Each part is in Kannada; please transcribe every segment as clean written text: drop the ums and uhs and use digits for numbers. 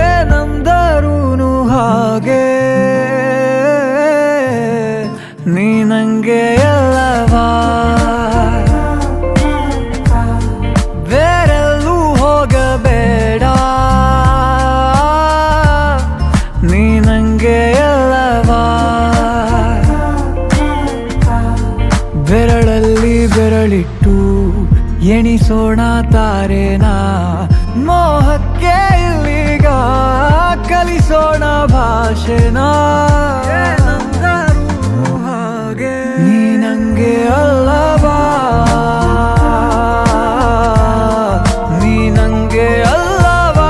ಏನಂದರೂನು ಹಾಗೆ ನೀ ನಂಗೆ ಎಲ್ಲವಾ, ಬೇರೆಲ್ಲೂ ಹೋಗಬೇಡ, ನೀ ನಂಗೆ ಎಲ್ಲವಾ. ಬೆರಳಲ್ಲಿ ಬೆರಳಿಟ್ಟು ಎಣಿಸೋಣ ತಾರೇನಾ, ಮೋಹಕ್ಕೆ ಇಲ್ಲಿಗ ಕಲಿಸೋಣ ಭಾಷೆನಾ. ಏನಂದರೂ ಹಾಗೆ ನೀ ನಂಗೆ ಅಲ್ಲವಾ, ನೀ ನಂಗೆ ಅಲ್ಲವಾ.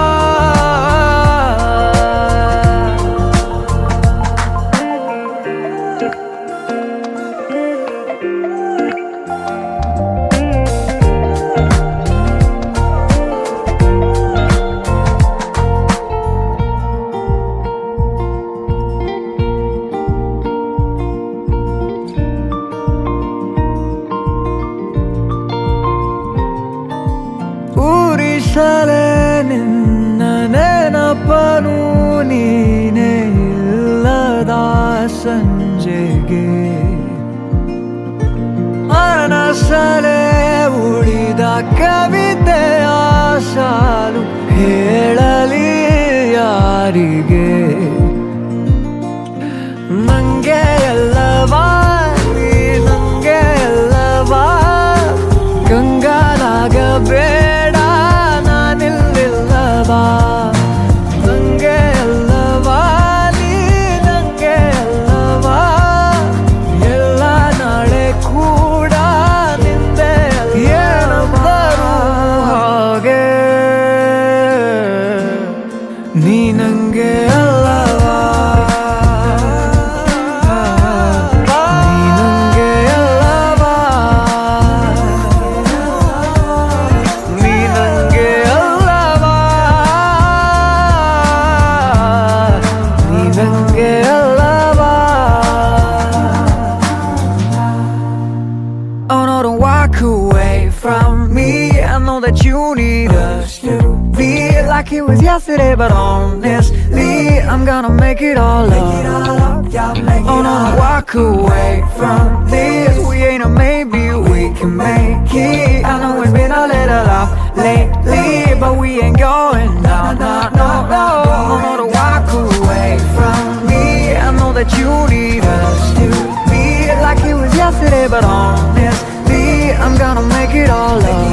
ಊರಿಸಲೇ ನಿನ್ನ ನೆನಪನು ನೀನೇ ಇಲ್ಲದ ಸಂಜೆಗೆ, ಮನಸಲೇ ಉಳಿದ ಕವಿತೆಯ ಸಾಲು ಹೇಳಲಿ ಯಾರಿಗೆ. ನಂಗೆ ಎಲ್ಲವಾ, ನೀ ನಂಗೆ ಎಲ್ಲವಾ, ಕಂಗಾಲಾಗಬೇಡ ನಾನಿಲ್ಲಿಲ್ಲವಾ. ನಂಗೆ ಎಲ್ಲವಾ, ನೀ ನಂಗೆ ಎಲ್ಲವಾ, ಎಲ್ಲ ನಾಳೆ ಕೂಡ ನಿಂದೆ. ಏನಂದರೂ ಹಾಗೆ ನೀ ನಂಗೆ ಅಲ್ಲವಾ, ನೀ ನಂಗೆ ಅಲ್ಲವಾ, ನೀ ನಂಗೆ ಅಲ್ಲವಾ, ನೀ ನಂಗೆ ಅಲ್ಲವಾ. Oh no, don't walk away from me. I know that you need us to be like it was yesterday, but honestly, I'm gonna make it all up. Oh no, don't walk away from this. We ain't a maybe, we can make it. I know it's been a little off lately, but we ain't going down, no, no, no. Oh no, don't walk away from me. I know that you need us to be like it was yesterday, but honestly, I'm gonna make it all up.